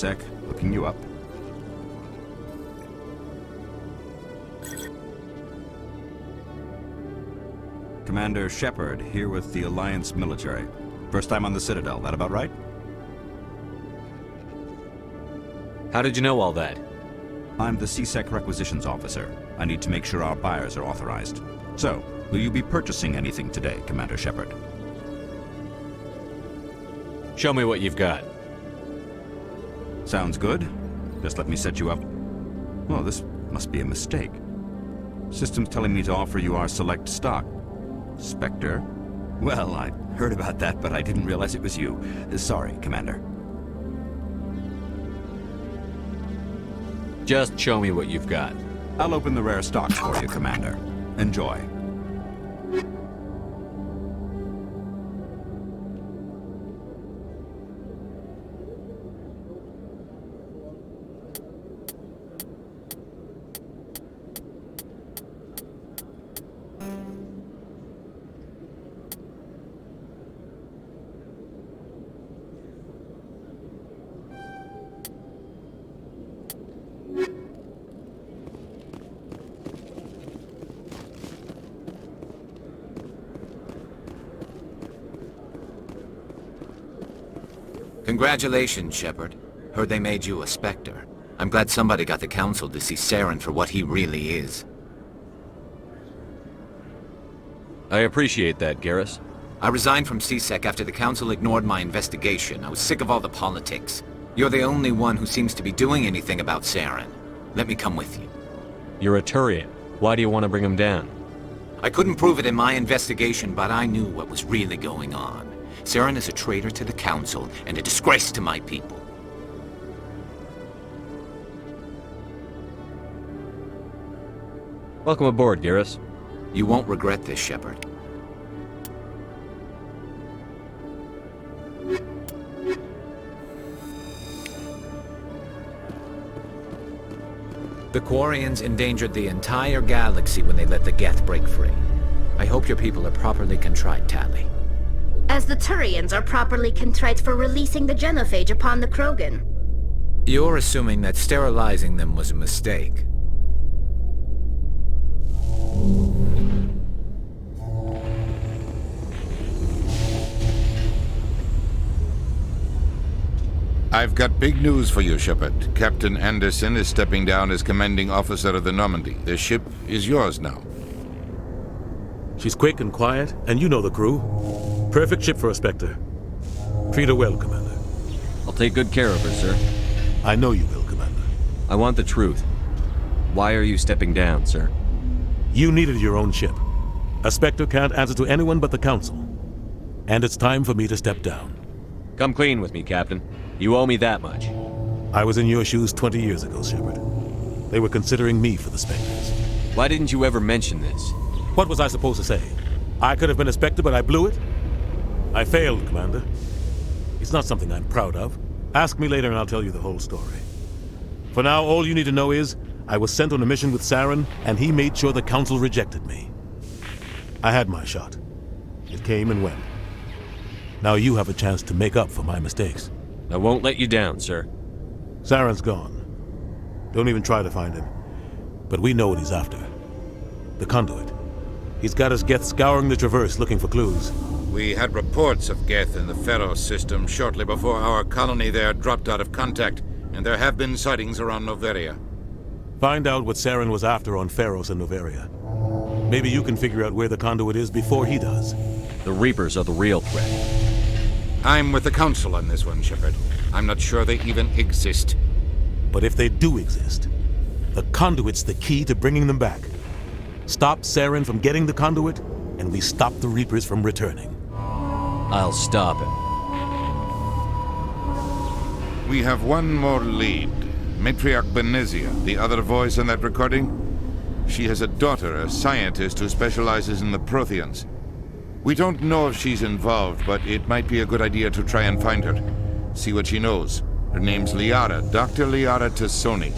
sec. Looking you up. Commander Shepard, here with the Alliance military. First time on the Citadel, that about right? How did you know all that? I'm the C-Sec requisitions officer. I need to make sure our buyers are authorized. So, will you be purchasing anything today, Commander Shepard? Show me what you've got. Sounds good. Just let me set you up. Well, this must be a mistake. System's telling me to offer you our select stock. Spectre? Well, I heard about that, but I didn't realize it was you. Sorry, Commander. Just show me what you've got. I'll open the rare stocks for you, Commander. Enjoy. Congratulations, Shepard. Heard they made you a Spectre. I'm glad somebody got the Council to see Saren for what he really is. I appreciate that, Garrus. I resigned from C-Sec after the Council ignored my investigation. I was sick of all the politics. You're the only one who seems to be doing anything about Saren. Let me come with you. You're a Turian. Why do you want to bring him down? I couldn't prove it in my investigation, but I knew what was really going on. Saren is a traitor to the Council and a disgrace to my people. Welcome aboard, Garrus. You won't regret this, Shepard. The Quarians endangered the entire galaxy when they let the Geth break free. I hope your people are properly contrite, Tali. As the Turians are properly contrite for releasing the genophage upon the Krogan. You're assuming that sterilizing them was a mistake. I've got big news for you, Shepard. Captain Anderson is stepping down as commanding officer of the Normandy. The ship is yours now. She's quick and quiet, and you know the crew. Perfect ship for a Spectre. Treat her well, Commander. I'll take good care of her, sir. I know you will, Commander. I want the truth. Why are you stepping down, sir? You needed your own ship. A Spectre can't answer to anyone but the Council. And it's time for me to step down. Come clean with me, Captain. You owe me that much. I was in your shoes 20 years ago, Shepard. They were considering me for the Spectres. Why didn't you ever mention this? What was I supposed to say? I could have been a Spectre, but I blew it? I failed, Commander. It's not something I'm proud of. Ask me later and I'll tell you the whole story. For now, all you need to know is, I was sent on a mission with Saren, and he made sure the Council rejected me. I had my shot. It came and went. Now you have a chance to make up for my mistakes. I won't let you down, sir. Saren's gone. Don't even try to find him. But we know what he's after. The conduit. He's got us Geth scouring the Traverse looking for clues. We had reports of Geth in the Feros system shortly before our colony there dropped out of contact, and there have been sightings around Noveria. Find out what Saren was after on Feros and Noveria. Maybe you can figure out where the conduit is before he does. The Reapers are the real threat. I'm with the Council on this one, Shepard. I'm not sure they even exist. But if they do exist, the conduit's the key to bringing them back. Stop Saren from getting the conduit, and we stop the Reapers from returning. I'll stop him. We have one more lead. Matriarch Benezia, the other voice in that recording. She has a daughter, a scientist who specializes in the Protheans. We don't know if she's involved, but it might be a good idea to try and find her. See what she knows. Her name's Liara, Dr. Liara Tassoni.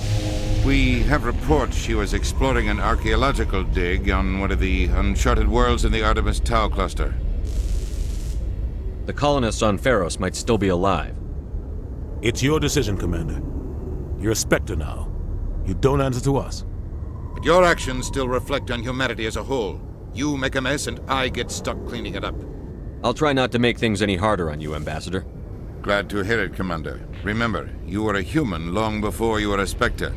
We have reports she was exploring an archaeological dig on one of the uncharted worlds in the Artemis Tau cluster. The colonists on Feros might still be alive. It's your decision, Commander. You're a Spectre now. You don't answer to us. But your actions still reflect on humanity as a whole. You make a mess and I get stuck cleaning it up. I'll try not to make things any harder on you, Ambassador. Glad to hear it, Commander. Remember, you were a human long before you were a Spectre.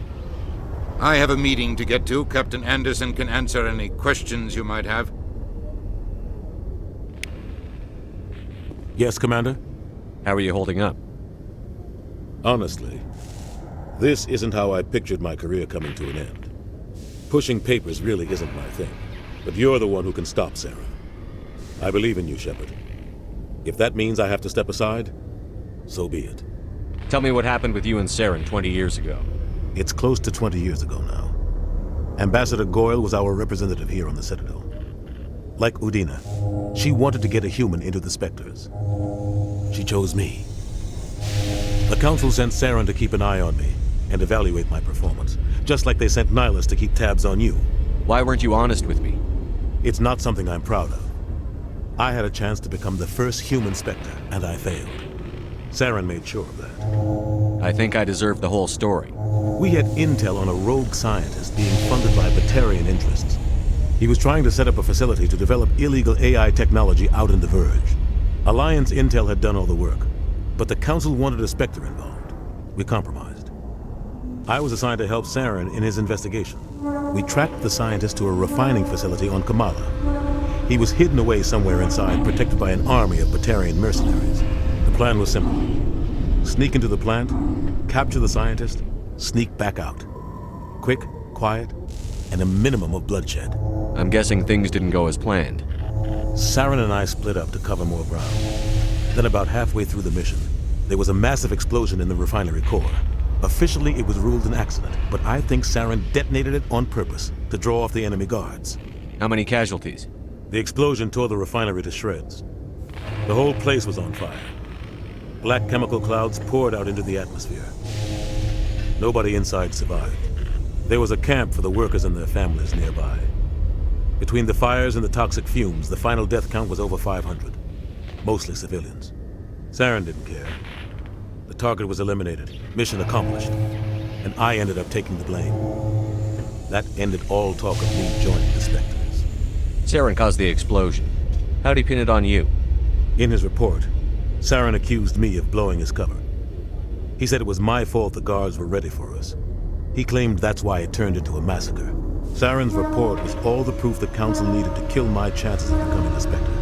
I have a meeting to get to. Captain Anderson can answer any questions you might have. Yes, Commander? How are you holding up? Honestly, this isn't how I pictured my career coming to an end. Pushing papers really isn't my thing, but you're the one who can stop Saren. I believe in you, Shepard. If that means I have to step aside, so be it. Tell me what happened with you and Saren 20 years ago. It's close to 20 years ago now. Ambassador Goyle was our representative here on the Citadel. Like Udina, she wanted to get a human into the Spectres. She chose me. The Council sent Saren to keep an eye on me and evaluate my performance, just like they sent Nihilus to keep tabs on you. Why weren't you honest with me? It's not something I'm proud of. I had a chance to become the first human Spectre, and I failed. Saren made sure of that. I think I deserve the whole story. We had intel on a rogue scientist being funded by Batarian interests. He was trying to set up a facility to develop illegal AI technology out in the Verge. Alliance intel had done all the work, but the Council wanted a Spectre involved. We compromised. I was assigned to help Saren in his investigation. We tracked the scientist to a refining facility on Kamala. He was hidden away somewhere inside, protected by an army of Batarian mercenaries. The plan was simple. Sneak into the plant, capture the scientist, sneak back out. Quick, quiet, and a minimum of bloodshed. I'm guessing things didn't go as planned. Saren and I split up to cover more ground. Then about halfway through the mission, there was a massive explosion in the refinery core. Officially, it was ruled an accident, but I think Saren detonated it on purpose to draw off the enemy guards. How many casualties? The explosion tore the refinery to shreds. The whole place was on fire. Black chemical clouds poured out into the atmosphere. Nobody inside survived. There was a camp for the workers and their families nearby. Between the fires and the toxic fumes, the final death count was over 500. Mostly civilians. Saren didn't care. The target was eliminated, mission accomplished, and I ended up taking the blame. That ended all talk of me joining the Spectres. Saren caused the explosion. How'd he pin it on you? In his report, Saren accused me of blowing his cover. He said it was my fault the guards were ready for us. He claimed that's why it turned into a massacre. Saren's report was all the proof the Council needed to kill my chances of becoming a Spectre.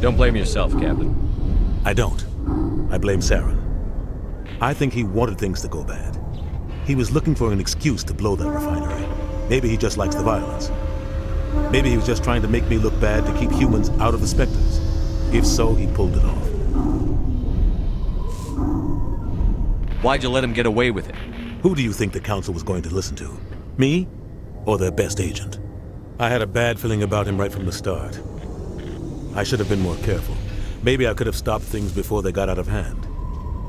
Don't blame yourself, Captain. I don't. I blame Saren. I think he wanted things to go bad. He was looking for an excuse to blow that refinery. Maybe he just likes the violence. Maybe he was just trying to make me look bad to keep humans out of the Spectres. If so, he pulled it off. Why'd you let him get away with it? Who do you think the Council was going to listen to? Me? Or their best agent? I had a bad feeling about him right from the start. I should have been more careful. Maybe I could have stopped things before they got out of hand.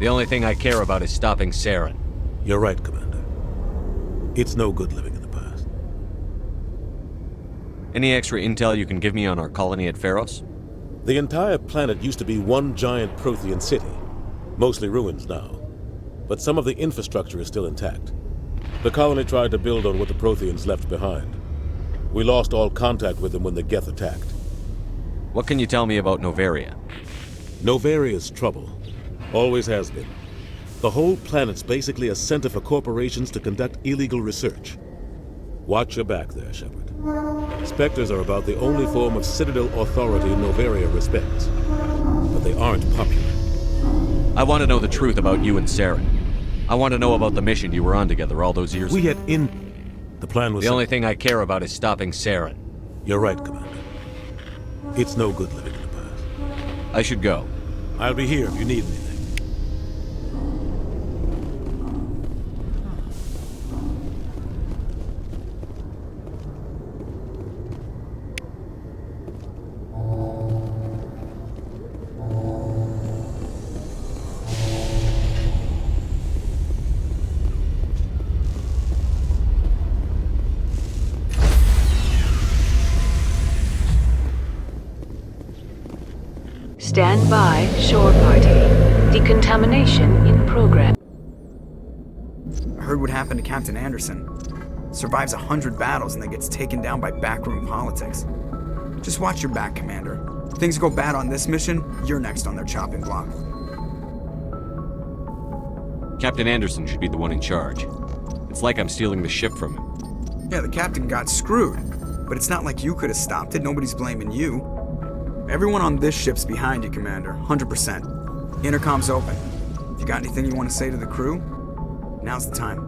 The only thing I care about is stopping Saren. You're right, Commander. It's no good living in the past. Any extra intel you can give me on our colony at Feros? The entire planet used to be one giant Prothean city. Mostly ruins now. But some of the infrastructure is still intact. The colony tried to build on what the Protheans left behind. We lost all contact with them when the Geth attacked. What can you tell me about Noveria? Novaria's trouble. Always has been. The whole planet's basically a center for corporations to conduct illegal research. Watch your back there, Shepard. Spectres are about the only form of Citadel authority Noveria respects. But they aren't popular. I want to know the truth about you and Saren. I want to know about the mission you were on together all those years We ago. had The plan was The only thing I care about is stopping Saren. You're right, Commander. It's no good living in the past. I should go. I'll be here if you need anything. Stand by, shore party. Decontamination in progress. I heard what happened to Captain Anderson. Survives 100 battles and then gets taken down by backroom politics. Just watch your back, Commander. If things go bad on this mission, you're next on their chopping block. Captain Anderson should be the one in charge. It's like I'm stealing the ship from him. Yeah, the captain got screwed. But it's not like you could have stopped it. Nobody's blaming you. Everyone on this ship's behind you, Commander. 100%. Intercom's open. If you got anything you want to say to the crew, now's the time.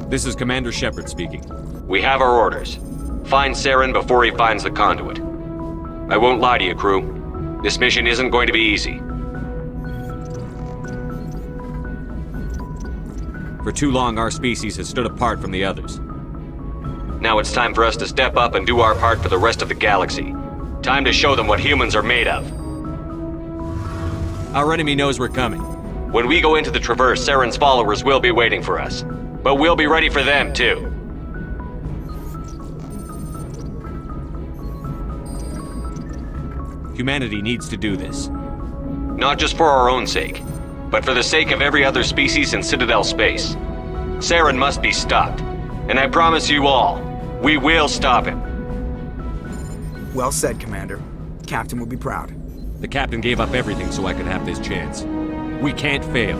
This is Commander Shepard speaking. We have our orders. Find Saren before he finds the conduit. I won't lie to you, crew. This mission isn't going to be easy. For too long, our species has stood apart from the others. Now it's time for us to step up and do our part for the rest of the galaxy. Time to show them what humans are made of. Our enemy knows we're coming. When we go into the Traverse, Saren's followers will be waiting for us. But we'll be ready for them, too. Humanity needs to do this. Not just for our own sake, but for the sake of every other species in Citadel space. Saren must be stopped. And I promise you all, we will stop him. Well said, Commander. Captain will be proud. The captain gave up everything so I could have this chance. We can't fail.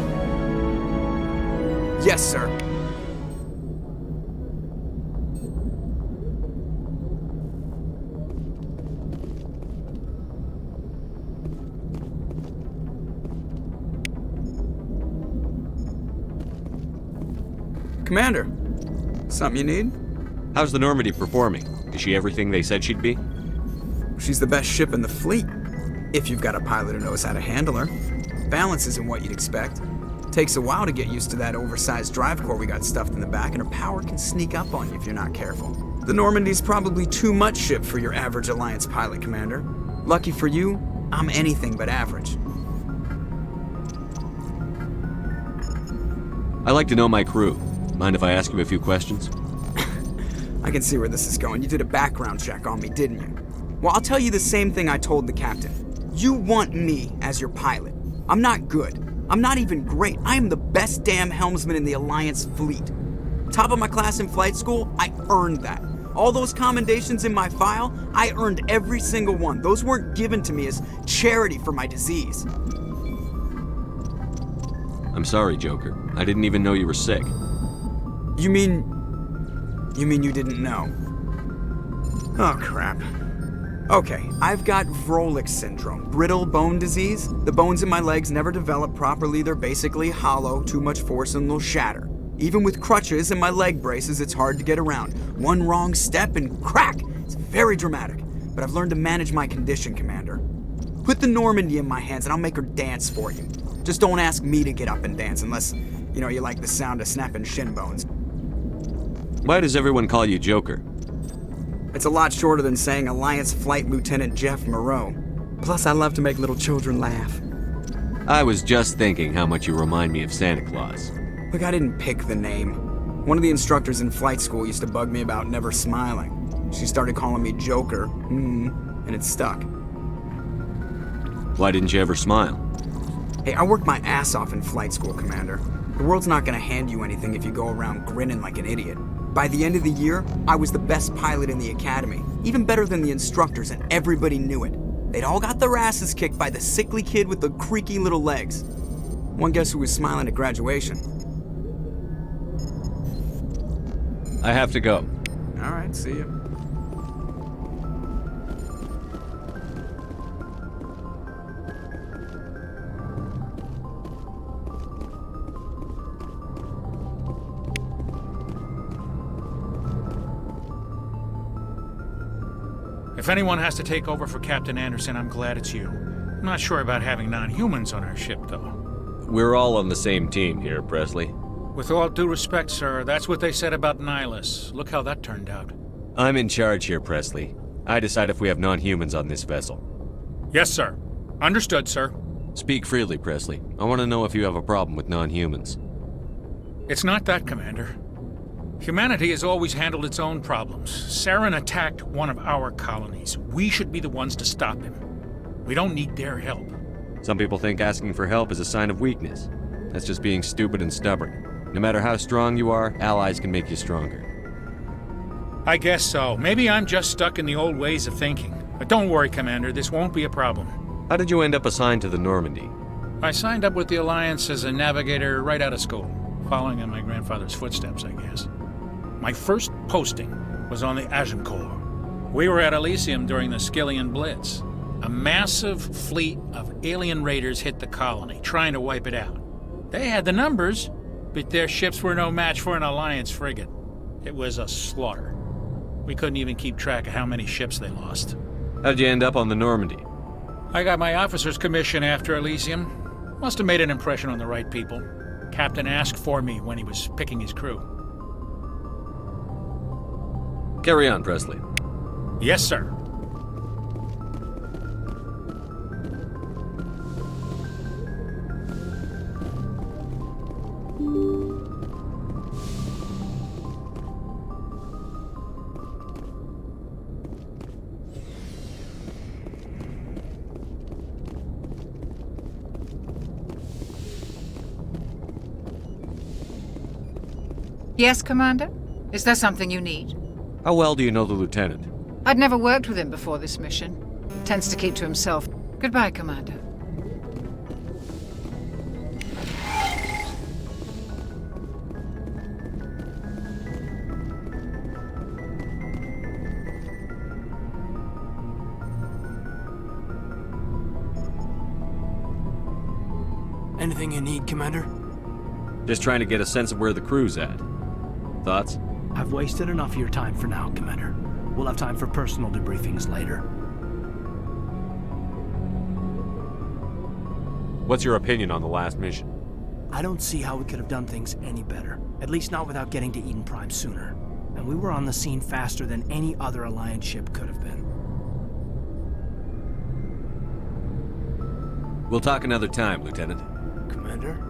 Yes, sir. Commander, something you need? How's the Normandy performing? Is she everything they said she'd be? She's the best ship in the fleet, if you've got a pilot who knows how to handle her. Balance isn't what you'd expect. Takes a while to get used to that oversized drive core we got stuffed in the back, and her power can sneak up on you if you're not careful. The Normandy's probably too much ship for your average Alliance pilot, Commander. Lucky for you, I'm anything but average. I like to know my crew. Mind if I ask you a few questions? I can see where this is going. You did a background check on me, didn't you? Well, I'll tell you the same thing I told the captain. You want me as your pilot. I'm not good. I'm not even great. I am the best damn helmsman in the Alliance fleet. Top of my class in flight school, I earned that. All those commendations in my file, I earned every single one. Those weren't given to me as charity for my disease. I'm sorry, Joker. I didn't even know you were sick. You mean you didn't know? Oh, crap. Okay, I've got Vrolik syndrome, brittle bone disease. The bones in my legs never develop properly. They're basically hollow, too much force and they'll shatter. Even with crutches and my leg braces, it's hard to get around. One wrong step and crack! It's very dramatic. But I've learned to manage my condition, Commander. Put the Normandy in my hands and I'll make her dance for you. Just don't ask me to get up and dance unless, you like the sound of snapping shin bones. Why does everyone call you Joker? It's a lot shorter than saying Alliance Flight Lieutenant Jeff Moreau. Plus, I love to make little children laugh. I was just thinking how much you remind me of Santa Claus. Look, I didn't pick the name. One of the instructors in flight school used to bug me about never smiling. She started calling me Joker, and it stuck. Why didn't you ever smile? Hey, I worked my ass off in flight school, Commander. The world's not gonna hand you anything if you go around grinning like an idiot. By the end of the year, I was the best pilot in the academy, even better than the instructors, and everybody knew it. They'd all got their asses kicked by the sickly kid with the creaky little legs. One guess who was smiling at graduation? I have to go. All right, see you. If anyone has to take over for Captain Anderson, I'm glad it's you. I'm not sure about having non-humans on our ship, though. We're all on the same team here, Presley. With all due respect, sir, that's what they said about Nihilus. Look how that turned out. I'm in charge here, Presley. I decide if we have non-humans on this vessel. Yes, sir. Understood, sir. Speak freely, Presley. I want to know if you have a problem with non-humans. It's not that, Commander. Humanity has always handled its own problems. Saren attacked one of our colonies. We should be the ones to stop him. We don't need their help. Some people think asking for help is a sign of weakness. That's just being stupid and stubborn. No matter how strong you are, allies can make you stronger. I guess so. Maybe I'm just stuck in the old ways of thinking. But don't worry, Commander, this won't be a problem. How did you end up assigned to the Normandy? I signed up with the Alliance as a navigator right out of school, following in my grandfather's footsteps, I guess. My first posting was on the Agincourt. We were at Elysium during the Skillian Blitz. A massive fleet of alien raiders hit the colony, trying to wipe it out. They had the numbers, but their ships were no match for an Alliance frigate. It was a slaughter. We couldn't even keep track of how many ships they lost. How'd you end up on the Normandy? I got my officer's commission after Elysium. Must have made an impression on the right people. Captain asked for me when he was picking his crew. Carry on, Presley. Yes, sir. Yes, Commander? Is there something you need? How well do you know the Lieutenant? I'd never worked with him before this mission. Tends to keep to himself. Goodbye, Commander. Anything you need, Commander? Just trying to get a sense of where the crew's at. Thoughts? I've wasted enough of your time for now, Commander. We'll have time for personal debriefings later. What's your opinion on the last mission? I don't see how we could have done things any better. At least not without getting to Eden Prime sooner. And we were on the scene faster than any other Alliance ship could have been. We'll talk another time, Lieutenant. Commander?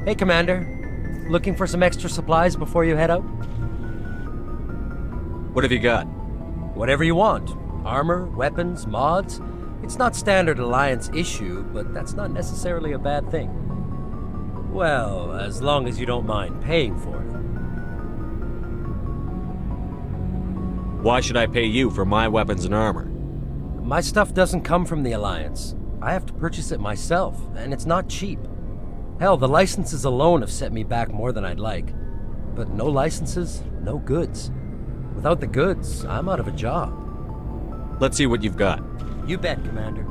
Hey, Commander. Looking for some extra supplies before you head out? What have you got? Whatever you want. Armor, weapons, mods. It's not standard Alliance issue, but that's not necessarily a bad thing. Well, as long as you don't mind paying for it. Why should I pay you for my weapons and armor? My stuff doesn't come from the Alliance. I have to purchase it myself, and it's not cheap. Hell, the licenses alone have set me back more than I'd like. But no licenses, no goods. Without the goods, I'm out of a job. Let's see what you've got. You bet, Commander.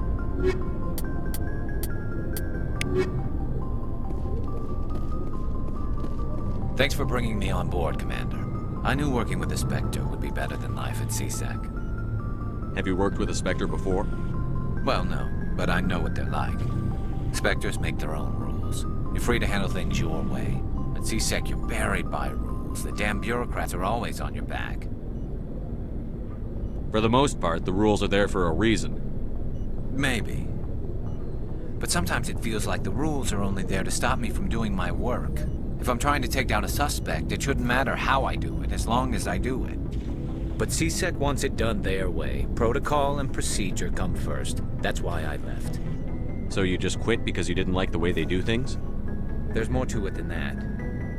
Thanks for bringing me on board, Commander. I knew working with the Spectre would be better than life at CSEC. Have you worked with a Spectre before? Well, no, but I know what they're like. Spectres make their own rules. You're free to handle things your way. At CSEC, you're buried by rules. The damn bureaucrats are always on your back. For the most part, the rules are there for a reason. Maybe. But sometimes it feels like the rules are only there to stop me from doing my work. If I'm trying to take down a suspect, it shouldn't matter how I do it, as long as I do it. But CSEC wants it done their way. Protocol and procedure come first. That's why I left. So you just quit because you didn't like the way they do things? There's more to it than that.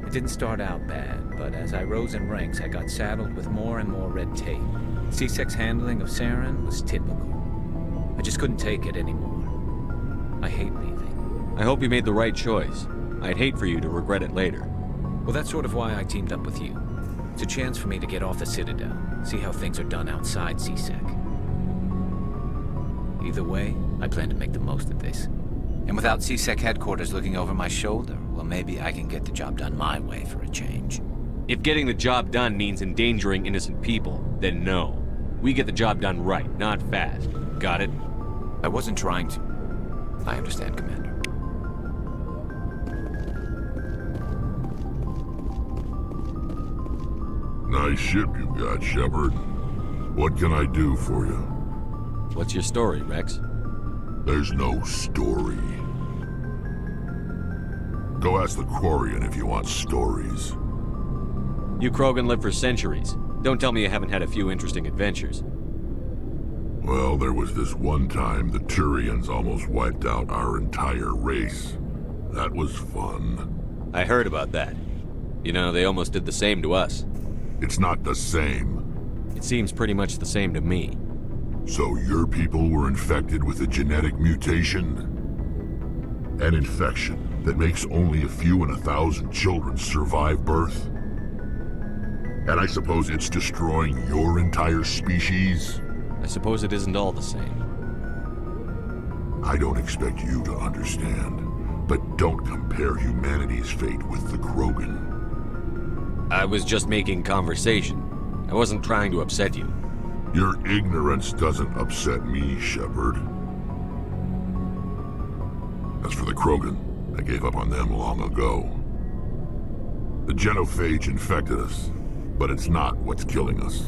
It didn't start out bad, but as I rose in ranks, I got saddled with more and more red tape. CSEC's handling of Saren was typical. I just couldn't take it anymore. I hate leaving. I hope you made the right choice. I'd hate for you to regret it later. Well, that's sort of why I teamed up with you. It's a chance for me to get off the Citadel, see how things are done outside CSEC. Either way, I plan to make the most of this. And without CSEC headquarters looking over my shoulder, well, maybe I can get the job done my way for a change. If getting the job done means endangering innocent people, then no. We get the job done right, not fast. Got it? I wasn't trying to. I understand, Commander. Nice ship you've got, Shepard. What can I do for you? What's your story, Rex? There's no story. Go ask the Quarian if you want stories. You Krogan live for centuries. Don't tell me you haven't had a few interesting adventures. Well, there was this one time the Turians almost wiped out our entire race. That was fun. I heard about that. You know, they almost did the same to us. It's not the same. It seems pretty much the same to me. So your people were infected with a genetic mutation? An infection that makes only a few in 1,000 children survive birth? And I suppose it's destroying your entire species? I suppose it isn't all the same. I don't expect you to understand, but don't compare humanity's fate with the Krogan. I was just making conversation. I wasn't trying to upset you. Your ignorance doesn't upset me, Shepard. As for the Krogan, I gave up on them long ago. The genophage infected us, but it's not what's killing us.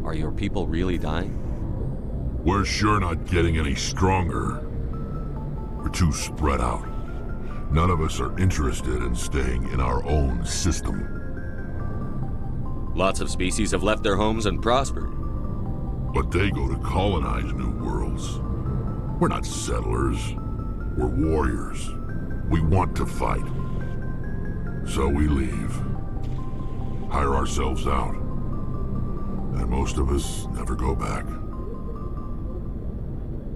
Are your people really dying? We're sure not getting any stronger. We're too spread out. None of us are interested in staying in our own system. Lots of species have left their homes and prospered. But they go to colonize new worlds. We're not settlers. We're warriors. We want to fight. So we leave. Hire ourselves out. And most of us never go back.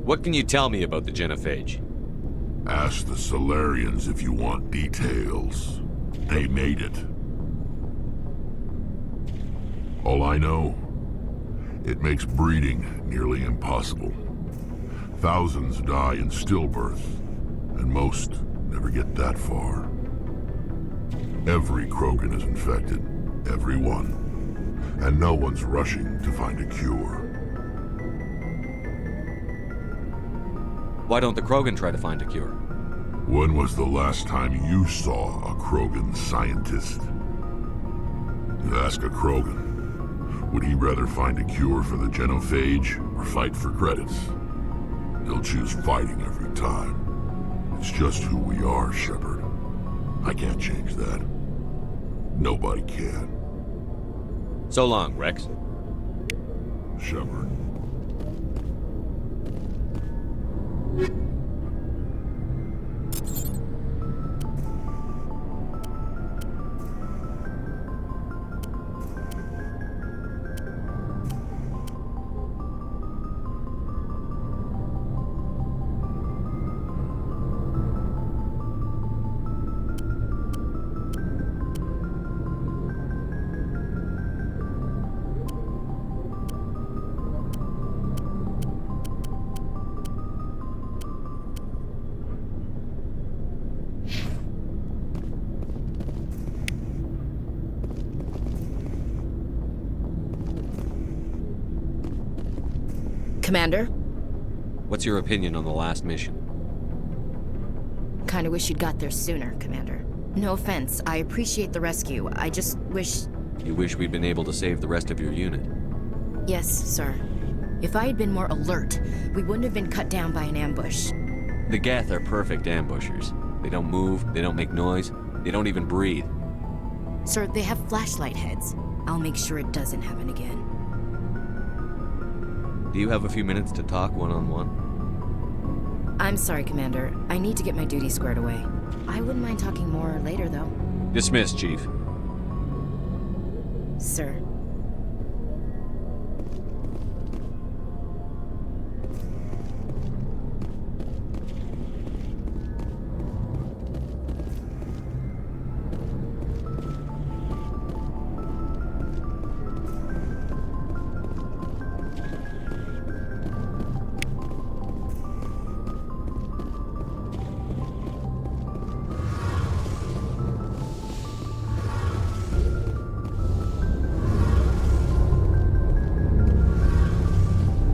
What can you tell me about the genophage? Ask the Solarians if you want details. They made it. All I know, it makes breeding nearly impossible. Thousands die in stillbirth, and most never get that far. Every Krogan is infected, every one. And no one's rushing to find a cure. Why don't the Krogan try to find a cure? When was the last time you saw a Krogan scientist? You ask a Krogan, would he rather find a cure for the genophage or fight for credits? He'll choose fighting every time. It's just who we are, Shepard. I can't change that. Nobody can. So long, Rex. Shepard. Commander? What's your opinion on the last mission? Kinda wish you'd got there sooner, Commander. No offense, I appreciate the rescue. I just wish... You wish we'd been able to save the rest of your unit? Yes, sir. If I had been more alert, we wouldn't have been cut down by an ambush. The Geth are perfect ambushers. They don't move, they don't make noise, they don't even breathe. Sir, they have flashlight heads. I'll make sure it doesn't happen again. Do you have a few minutes to talk one-on-one? I'm sorry, Commander. I need to get my duty squared away. I wouldn't mind talking more later, though. Dismissed, Chief. Sir.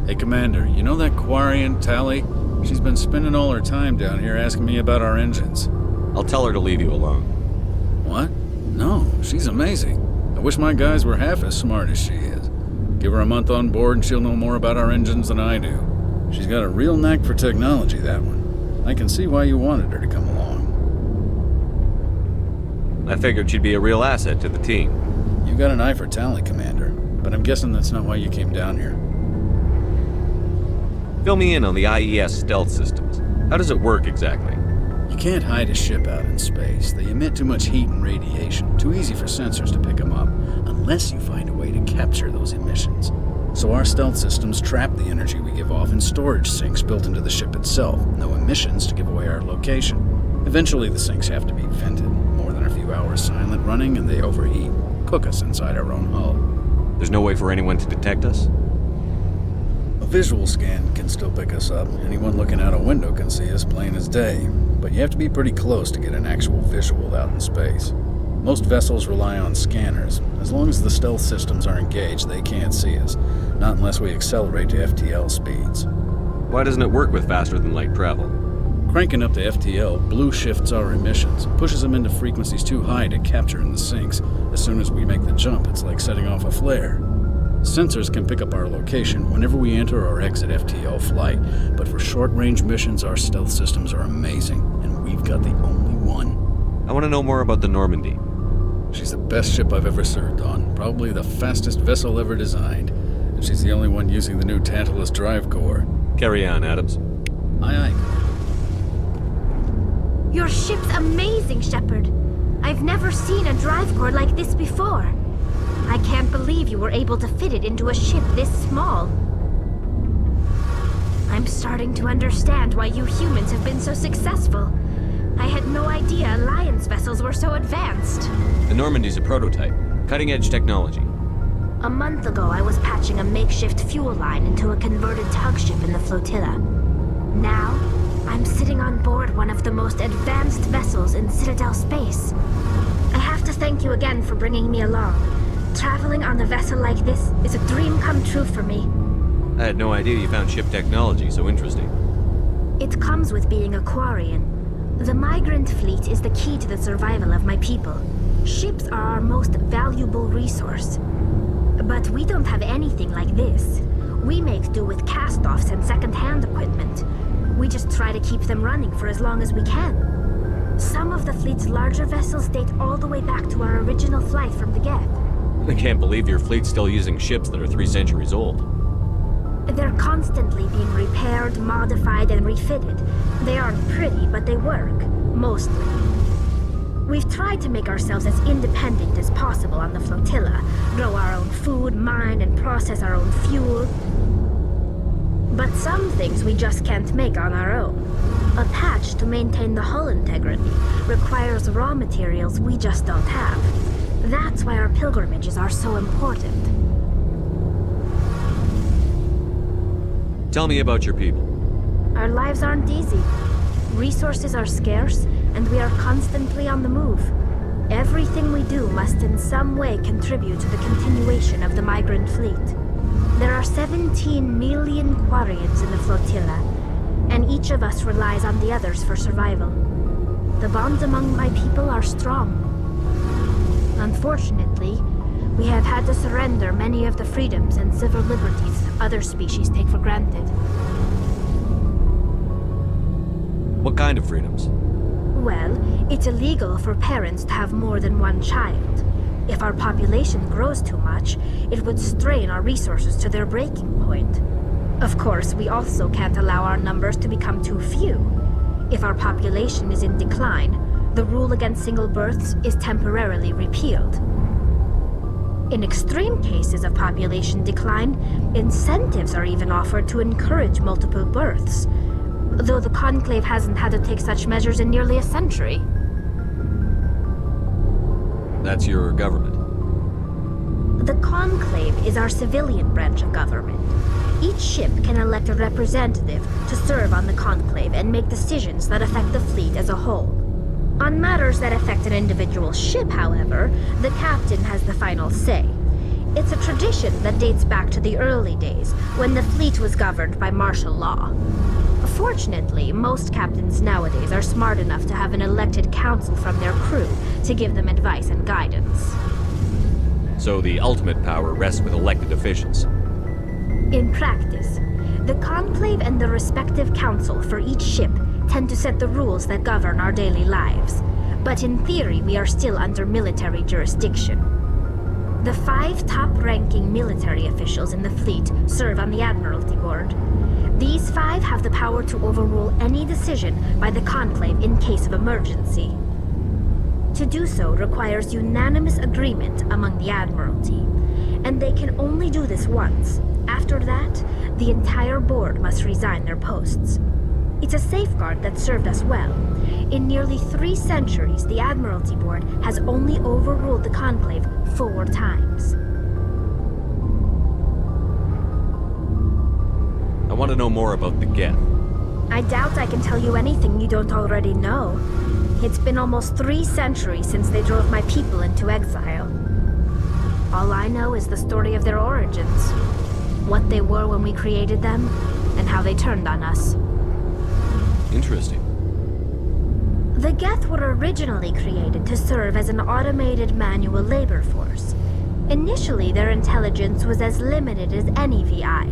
Hey, Commander, you know that Quarian, Tally? She's been spending all her time down here asking me about our engines. I'll tell her to leave you alone. What? No, she's amazing. I wish my guys were half as smart as she is. Give her a month on board and she'll know more about our engines than I do. She's got a real knack for technology, that one. I can see why you wanted her to come along. I figured she'd be a real asset to the team. You got an eye for talent, Commander, but I'm guessing that's not why you came down here. Fill me in on the IES stealth systems. How does it work exactly? You can't hide a ship out in space. They emit too much heat and radiation. Too easy for sensors to pick them up, unless you find a way to capture those emissions. So our stealth systems trap the energy we give off in storage sinks built into the ship itself. No emissions to give away our location. Eventually the sinks have to be vented. More than a few hours silent running and they overheat. Cook us inside our own hull. There's no way for anyone to detect us? A visual scan can still pick us up. Anyone looking out a window can see us plain as day. But you have to be pretty close to get an actual visual out in space. Most vessels rely on scanners. As long as the stealth systems are engaged, they can't see us. Not unless we accelerate to FTL speeds. Why doesn't it work with faster-than-light travel? Cranking up to FTL blue shifts our emissions, pushes them into frequencies too high to capture in the sinks. As soon as we make the jump, it's like setting off a flare. Sensors can pick up our location whenever we enter or exit FTL flight, but for short-range missions, our stealth systems are amazing, and we've got the only one. I want to know more about the Normandy. She's the best ship I've ever served on, probably the fastest vessel ever designed, and she's the only one using the new Tantalus drive core. Carry on, Adams. Aye, aye. Your ship's amazing, Shepard. I've never seen a drive core like this before. I can't believe you were able to fit it into a ship this small. I'm starting to understand why you humans have been so successful. I had no idea Alliance vessels were so advanced. The Normandy's a prototype. Cutting-edge technology. A month ago, I was patching a makeshift fuel line into a converted tug ship in the flotilla. Now, I'm sitting on board one of the most advanced vessels in Citadel space. I have to thank you again for bringing me along. Traveling on a vessel like this is a dream come true for me. I had no idea you found ship technology so interesting. It comes with being a Quarian. The migrant fleet is the key to the survival of my people. Ships are our most valuable resource. But we don't have anything like this. We make do with cast-offs and second-hand equipment. We just try to keep them running for as long as we can. Some of the fleet's larger vessels date all the way back to our original flight from the Geth. I can't believe your fleet's still using ships that are 3 centuries old. They're constantly being repaired, modified, and refitted. They aren't pretty, but they work. Mostly. We've tried to make ourselves as independent as possible on the flotilla. Grow our own food, mine, and process our own fuel. But some things we just can't make on our own. A patch to maintain the hull integrity requires raw materials we just don't have. That's why our pilgrimages are so important. Tell me about your people. Our lives aren't easy. Resources are scarce, and we are constantly on the move. Everything we do must in some way contribute to the continuation of the migrant fleet. There are 17 million Quarians in the flotilla, and each of us relies on the others for survival. The bonds among my people are strong. Unfortunately, we have had to surrender many of the freedoms and civil liberties other species take for granted. What kind of freedoms? Well, it's illegal for parents to have more than one child. If our population grows too much, it would strain our resources to their breaking point. Of course, we also can't allow our numbers to become too few. If our population is in decline, the rule against single births is temporarily repealed. In extreme cases of population decline, incentives are even offered to encourage multiple births, though the Conclave hasn't had to take such measures in nearly a century. That's your government. The Conclave is our civilian branch of government. Each ship can elect a representative to serve on the Conclave and make decisions that affect the fleet as a whole. On matters that affect an individual ship, however, the captain has the final say. It's a tradition that dates back to the early days, when the fleet was governed by martial law. Fortunately, most captains nowadays are smart enough to have an elected council from their crew to give them advice and guidance. So the ultimate power rests with elected officials. In practice, the Conclave and the respective council for each ship tend to set the rules that govern our daily lives. But in theory, we are still under military jurisdiction. The 5 top-ranking military officials in the fleet serve on the Admiralty Board. These 5 have the power to overrule any decision by the Conclave in case of emergency. To do so requires unanimous agreement among the Admiralty, and they can only do this once. After that, the entire board must resign their posts. It's a safeguard that served us well. In nearly 3 centuries, the Admiralty Board has only overruled the Conclave 4 times. I want to know more about the Geth. I doubt I can tell you anything you don't already know. It's been almost 3 centuries since they drove my people into exile. All I know is the story of their origins. What they were when we created them, and how they turned on us. Interesting. The Geth were originally created to serve as an automated manual labor force. Initially, their intelligence was as limited as any VI.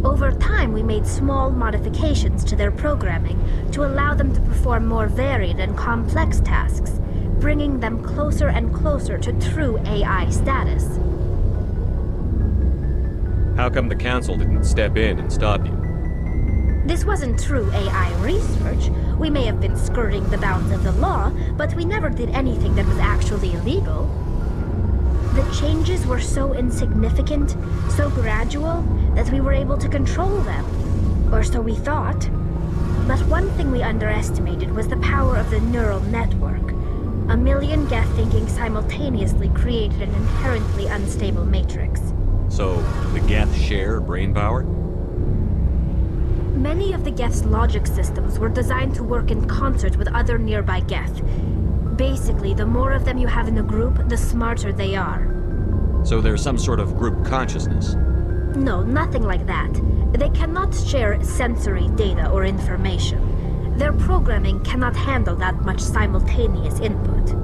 Over time, we made small modifications to their programming to allow them to perform more varied and complex tasks, bringing them closer and closer to true AI status. How come the Council didn't step in and stop you? This wasn't true AI research. We may have been skirting the bounds of the law, but we never did anything that was actually illegal. The changes were so insignificant, so gradual, that we were able to control them. Or so we thought. But one thing we underestimated was the power of the neural network. A million Geth thinking simultaneously created an inherently unstable matrix. So, the Geth share brain power? Many of the Geth's logic systems were designed to work in concert with other nearby Geth. Basically, the more of them you have in a group, the smarter they are. So there's some sort of group consciousness? No, nothing like that. They cannot share sensory data or information. Their programming cannot handle that much simultaneous input.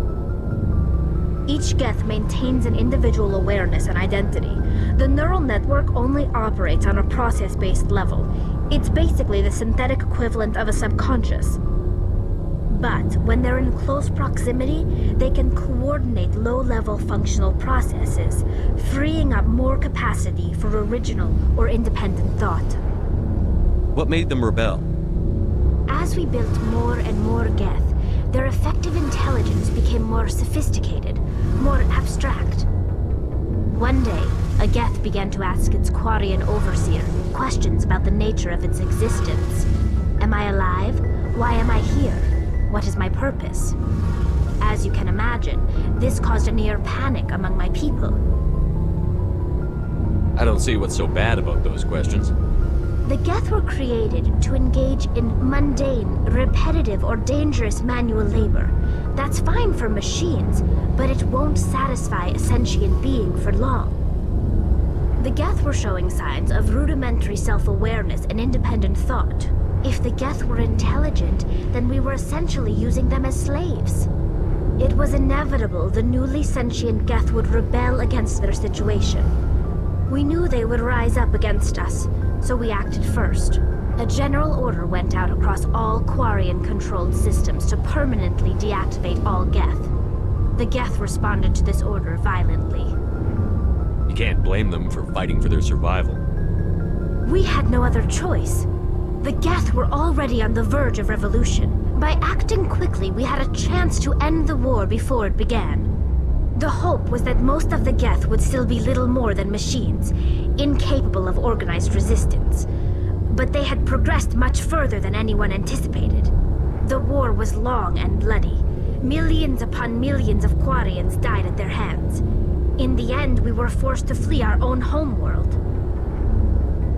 Each Geth maintains an individual awareness and identity. The neural network only operates on a process-based level. It's basically the synthetic equivalent of a subconscious. But when they're in close proximity, they can coordinate low-level functional processes, freeing up more capacity for original or independent thought. What made them rebel? As we built more and more Geth, their effective intelligence became more sophisticated, more abstract. One day, a Geth began to ask its Quarian overseer questions about the nature of its existence. Am I alive? Why am I here? What is my purpose? As you can imagine, this caused a near panic among my people. I don't see what's so bad about those questions. The Geth were created to engage in mundane, repetitive, or dangerous manual labor. That's fine for machines, but it won't satisfy a sentient being for long. The Geth were showing signs of rudimentary self-awareness and independent thought. If the Geth were intelligent, then we were essentially using them as slaves. It was inevitable the newly sentient Geth would rebel against their situation. We knew they would rise up against us, so we acted first. A general order went out across all Quarian-controlled systems to permanently deactivate all Geth. The Geth responded to this order violently. You can't blame them for fighting for their survival. We had no other choice. The Geth were already on the verge of revolution. By acting quickly, we had a chance to end the war before it began. The hope was that most of the Geth would still be little more than machines, incapable of organized resistance. But they had progressed much further than anyone anticipated. The war was long and bloody. Millions upon millions of Quarians died at their hands. In the end, we were forced to flee our own homeworld.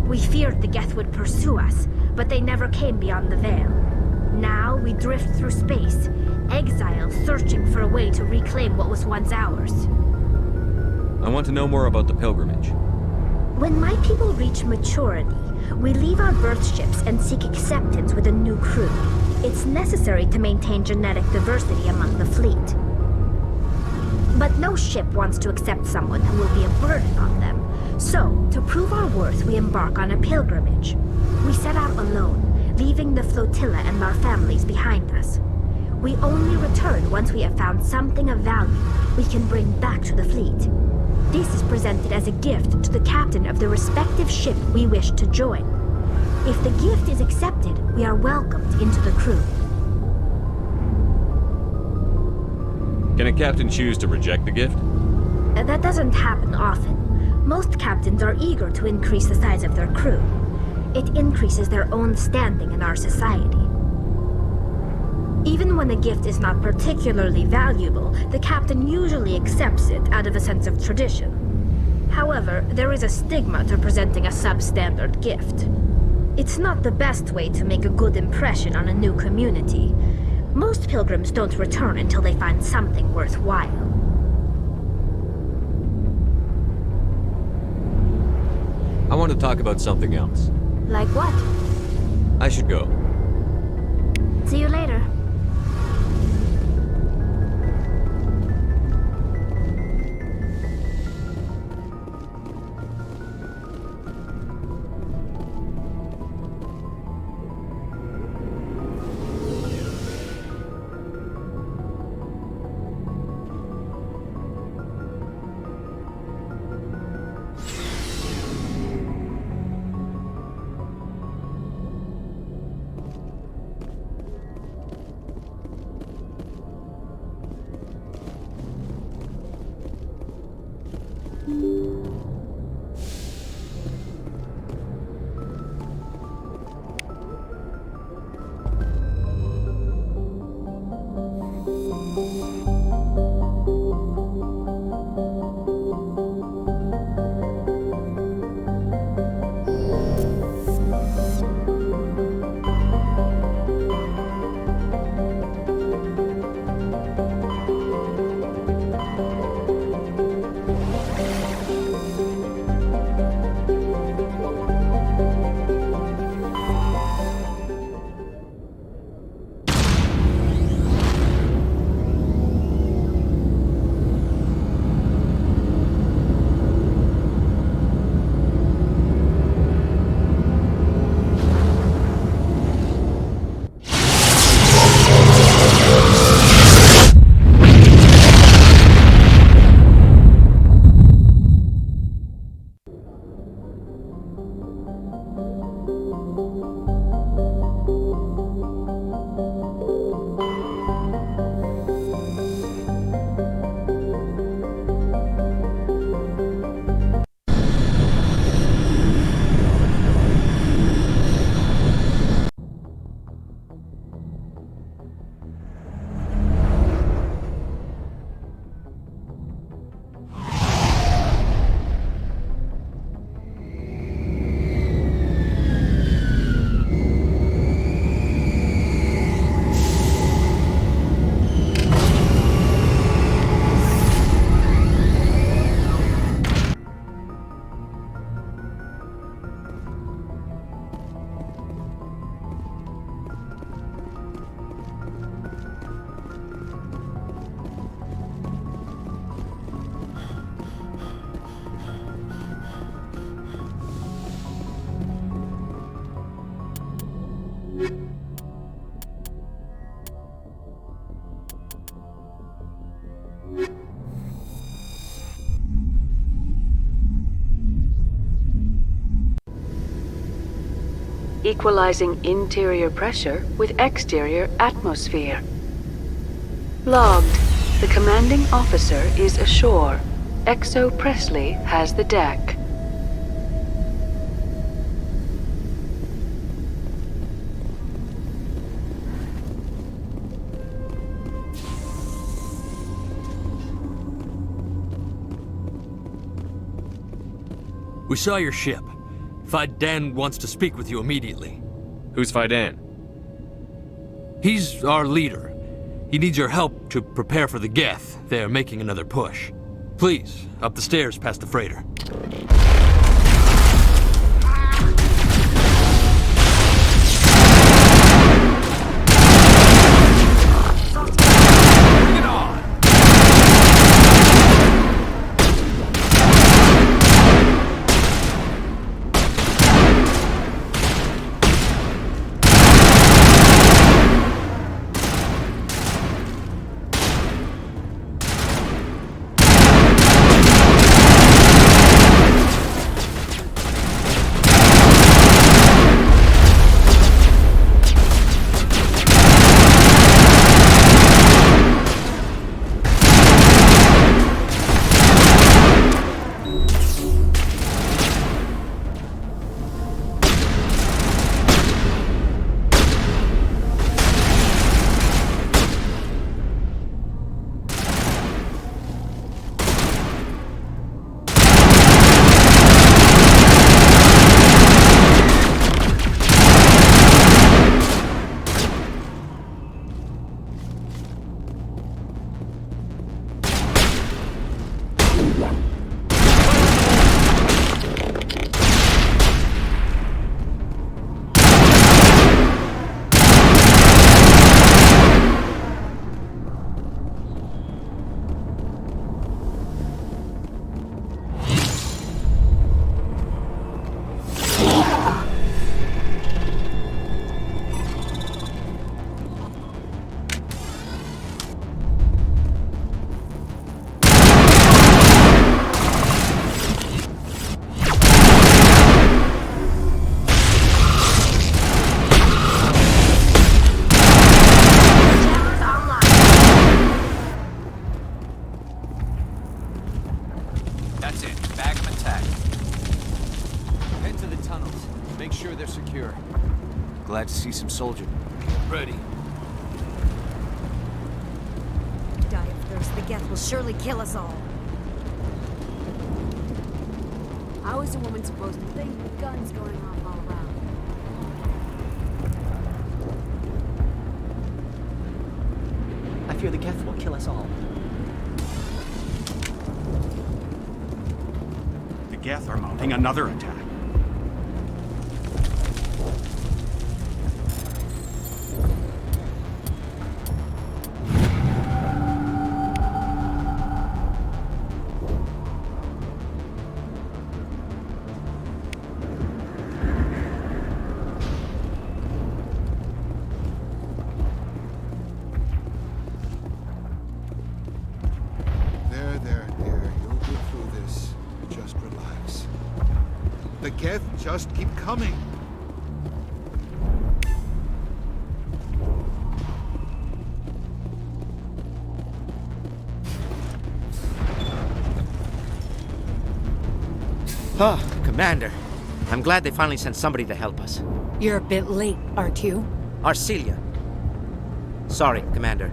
We feared the Geth would pursue us, but they never came beyond the Veil. Now we drift through space, exiled, searching for a way to reclaim what was once ours. I want to know more about the pilgrimage. When my people reach maturity, we leave our birth ships and seek acceptance with a new crew. It's necessary to maintain genetic diversity among the fleet. But no ship wants to accept someone who will be a burden on them. So, to prove our worth, we embark on a pilgrimage. We set out alone, leaving the flotilla and our families behind us. We only return once we have found something of value we can bring back to the fleet. This is presented as a gift to the captain of the respective ship we wish to join. If the gift is accepted, we are welcomed into the crew. Can a captain choose to reject the gift? That doesn't happen often. Most captains are eager to increase the size of their crew. It increases their own standing in our society. Even when the gift is not particularly valuable, the captain usually accepts it out of a sense of tradition. However, there is a stigma to presenting a substandard gift. It's not the best way to make a good impression on a new community. Most pilgrims don't return until they find something worthwhile. I want to talk about something else. Like what? I should go. See you later. Equalizing interior pressure with exterior atmosphere. Logged. The commanding officer is ashore. Exo Presley has the deck. We saw your ship. Fidan wants to speak with you immediately. Who's Fidan? He's our leader. He needs your help to prepare for the Geth. They're making another push. Please, up the stairs past the freighter. That's it. Bag them attack. Head to the tunnels. Make sure they're secure. Glad to see some soldiers. Ready. Die of thirst. The Geth will surely kill us all. How is a woman supposed to think with guns going off all around? I fear the Geth will kill us all. The Geth are mounting another attack. The Geth just keep coming. Oh, Commander. I'm glad they finally sent somebody to help us. You're a bit late, aren't you? Arcelia. Sorry, Commander.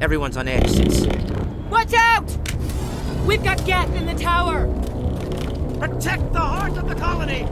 Everyone's on edge since... Watch out! We've got Geth in the tower! Protect the heart of the colony!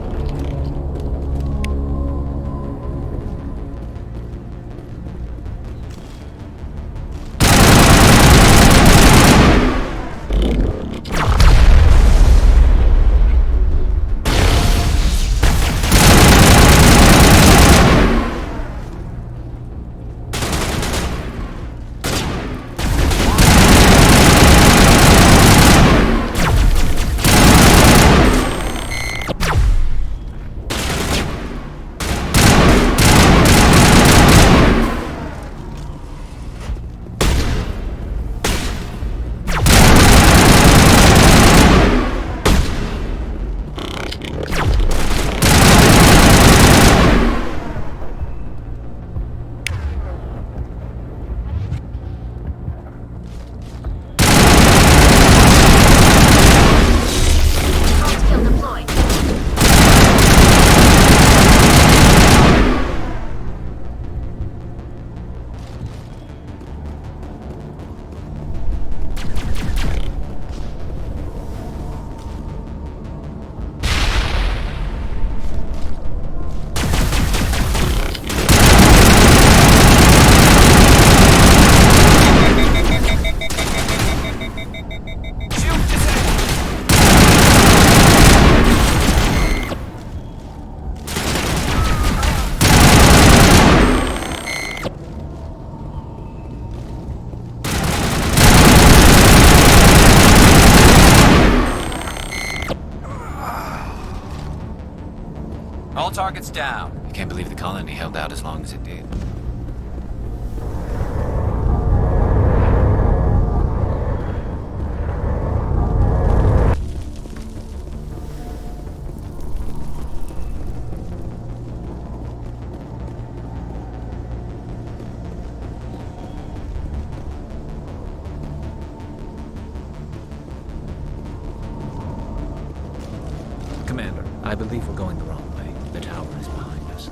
All targets down. I can't believe the colony held out as long as it did. Commander, I believe we're going the wrong way. The tower is behind us.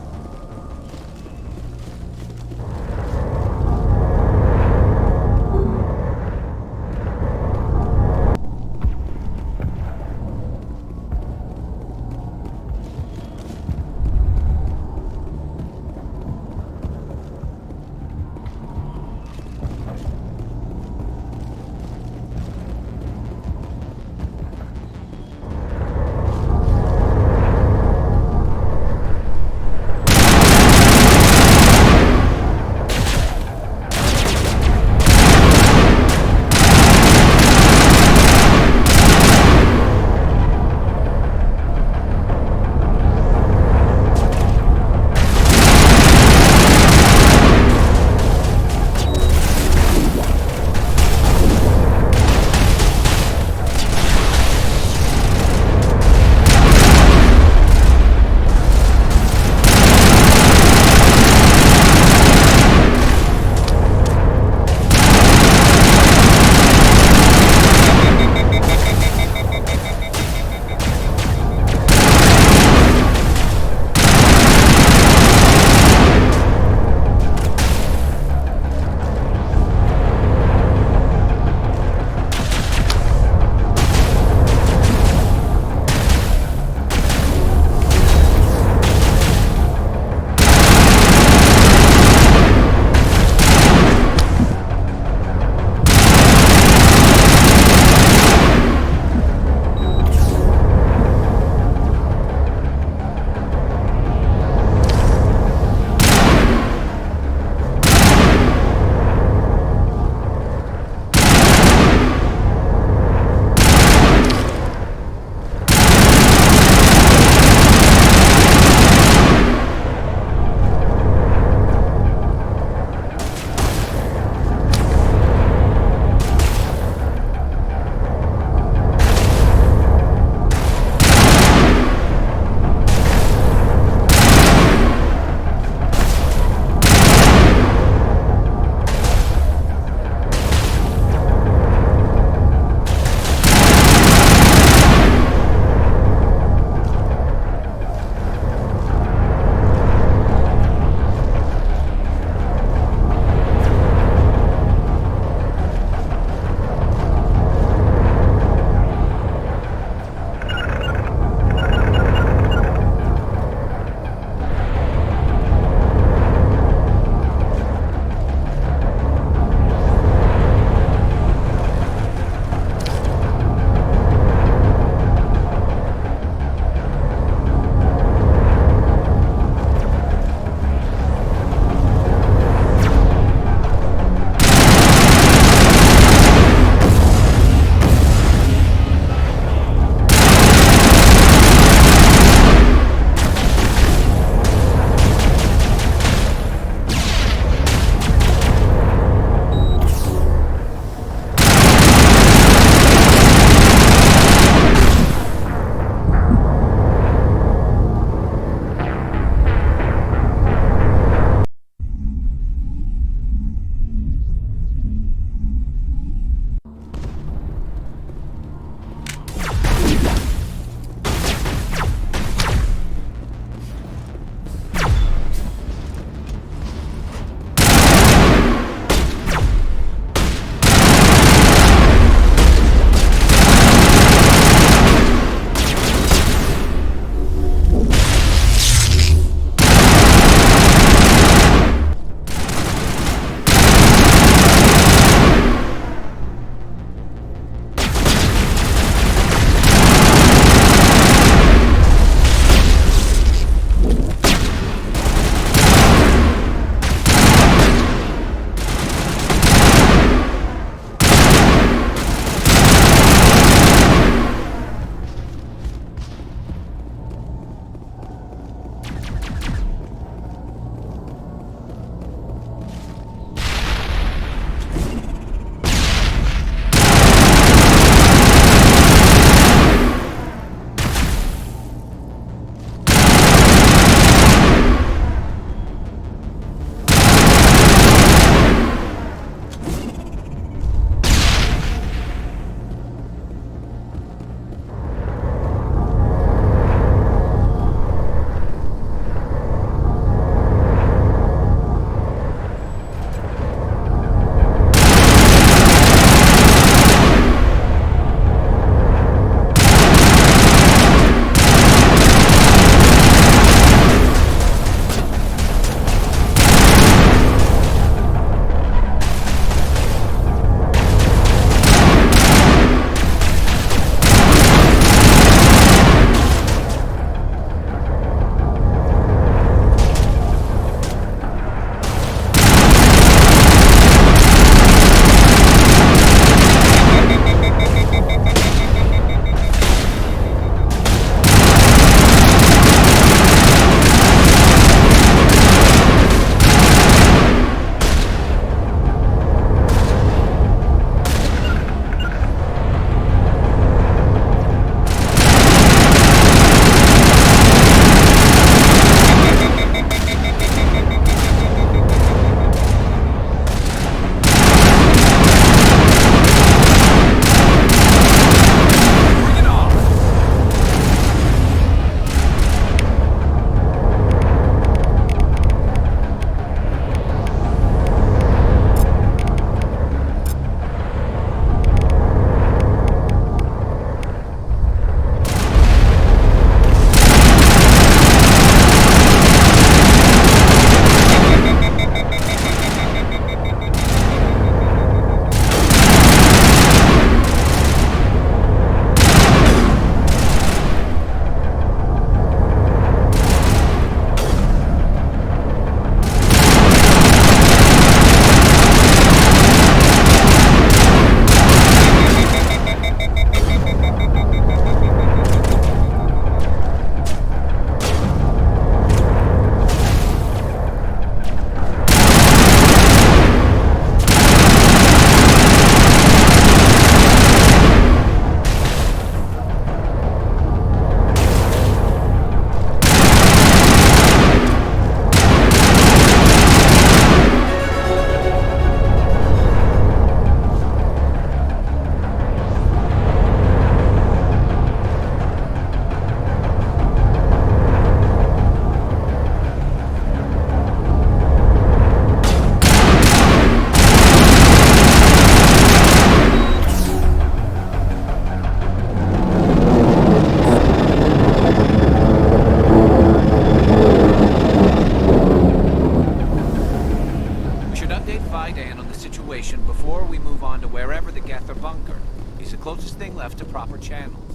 left to proper channels.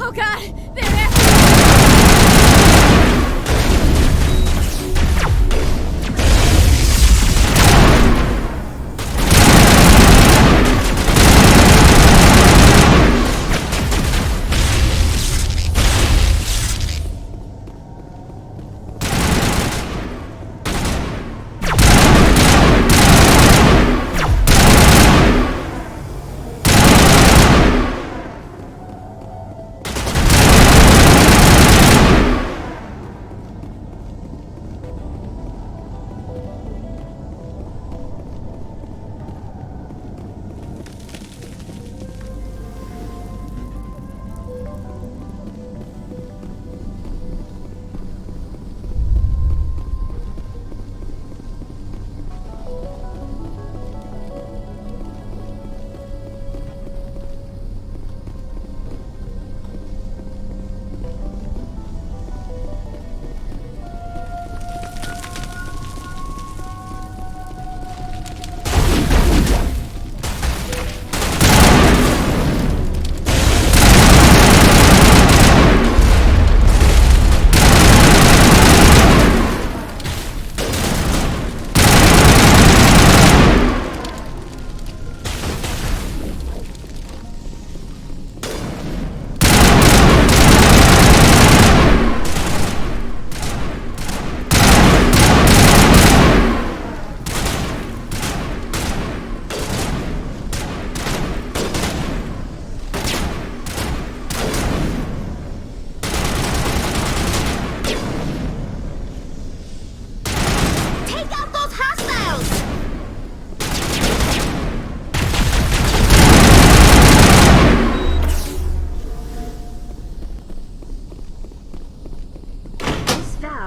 Oh god! They're after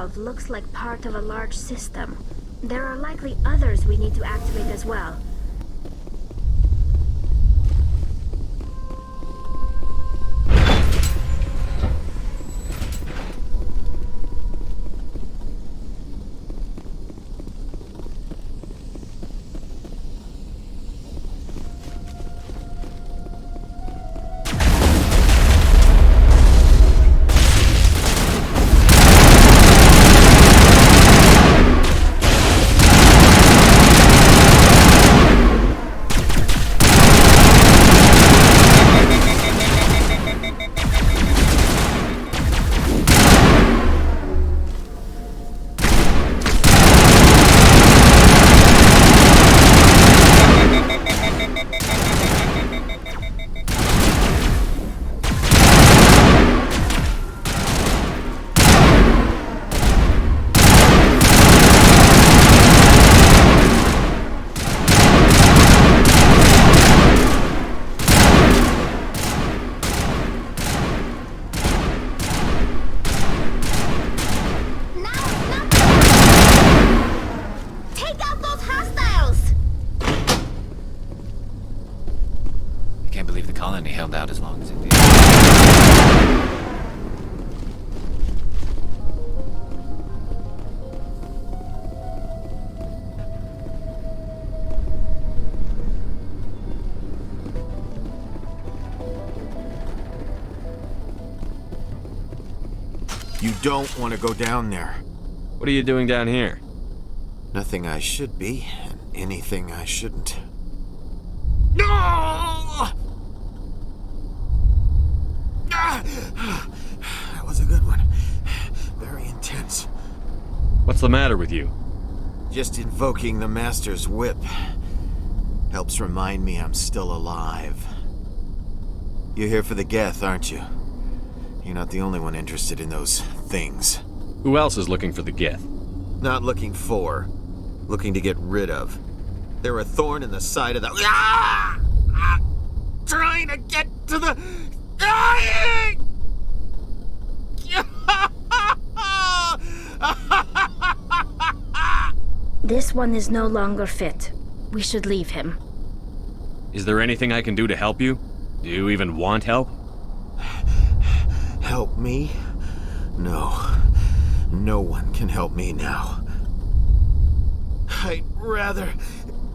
valve looks like part of a large system. There are likely others we need to activate as well. colony held out as long as it did. You don't want to go down there. What are you doing down here? Nothing I should be, and anything I shouldn't. No! That was a good one. Very intense. What's the matter with you? Just invoking the Master's whip helps remind me I'm still alive. You're here for the Geth, aren't you? You're not the only one interested in those things. Who else is looking for the Geth? Not looking for. Looking to get rid of. They're a thorn in the side of the... Trying to get to the... This one is no longer fit. We should leave him. Is there anything I can do to help you? Do you even want help? Help me? No. No one can help me now. I'd rather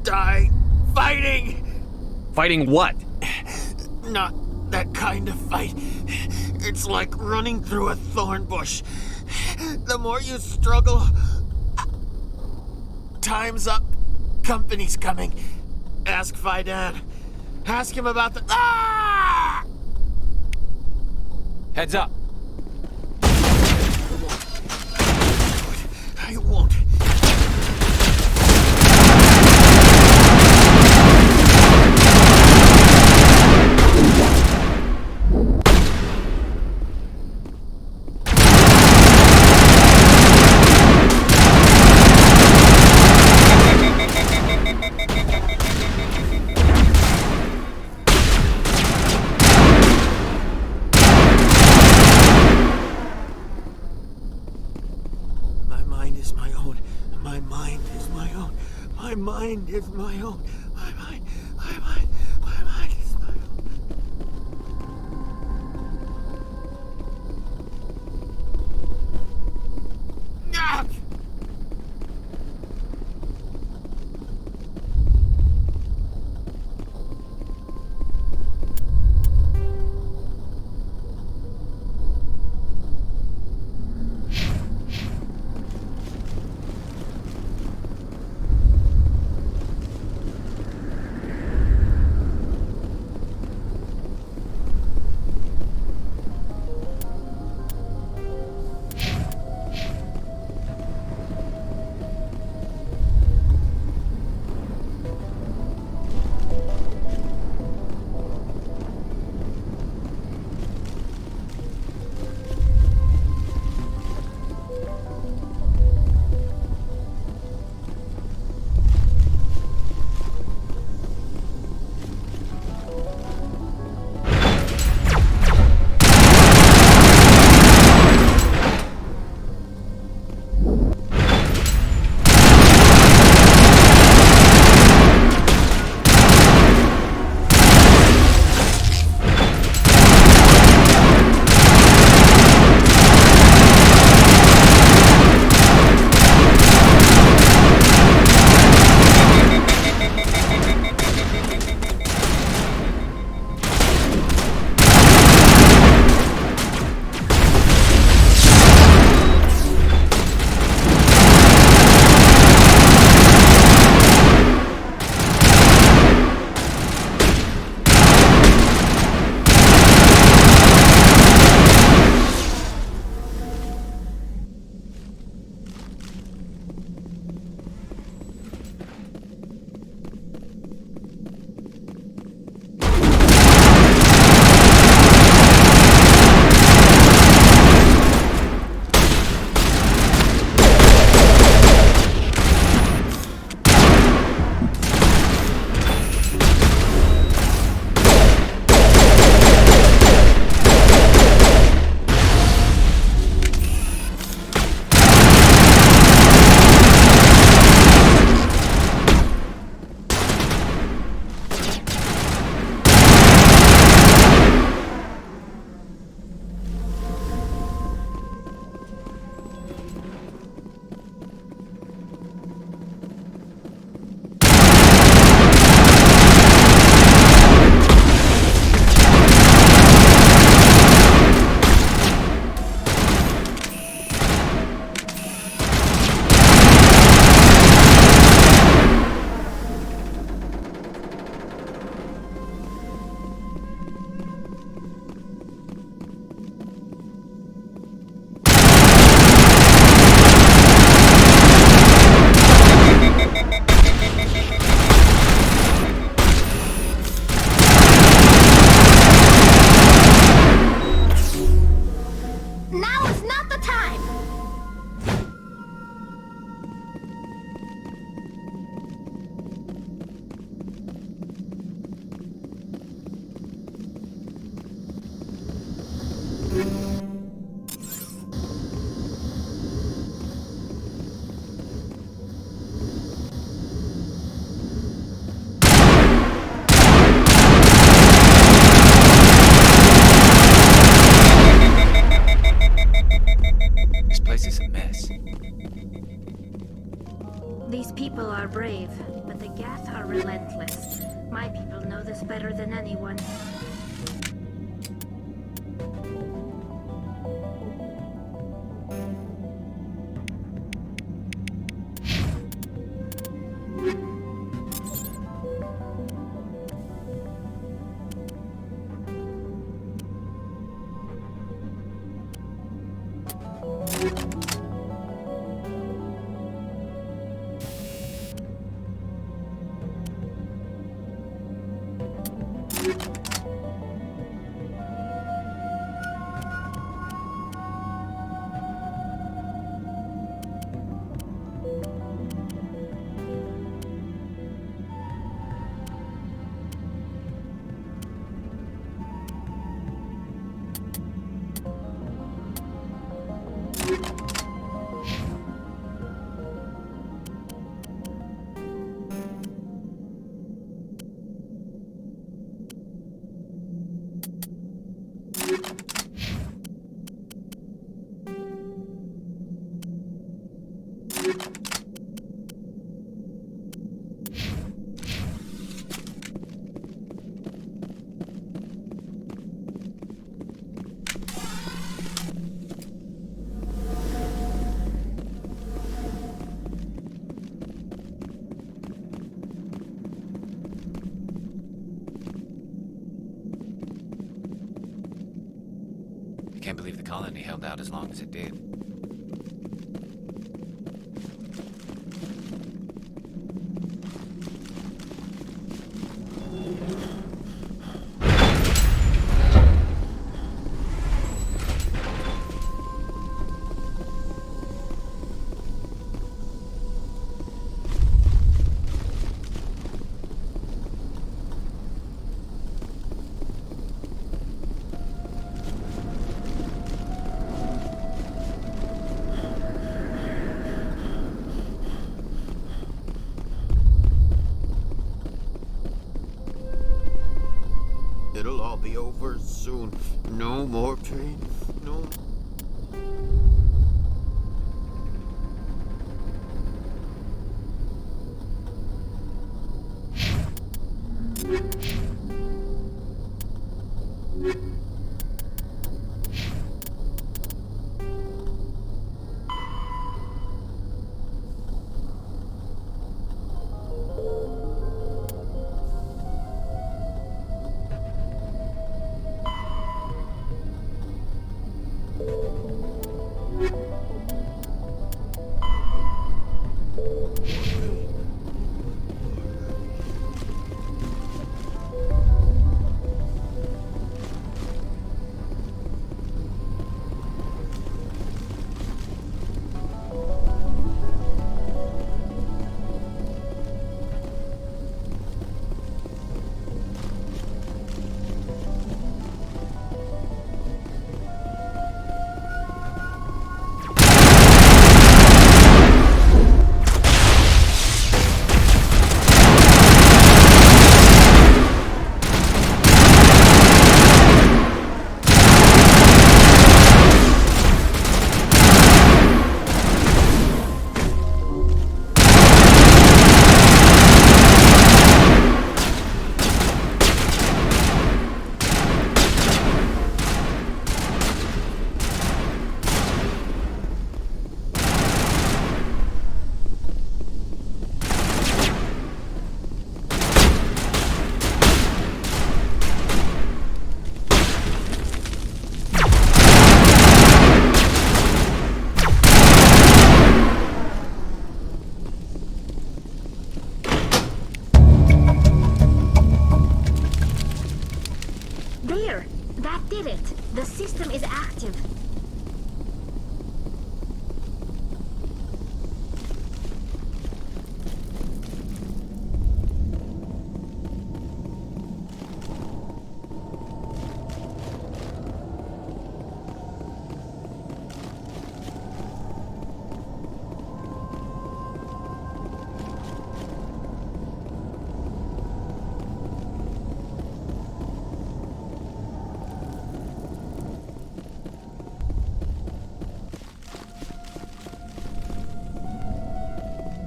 die fighting! Fighting what? Not that kind of fight. It's like running through a thorn bush. The more you struggle... Time's up. Company's coming. Ask Faidan. Ask him about the... Heads up. I won't. My mind is my own. My mind is my own. My mind is my own. My mind is my own. Ah! This place is a mess. These people are brave, but the Geth are relentless. My people know this better than anyone. I can't believe the colony held out as long as it did. It'll all be over soon. No more pain. No.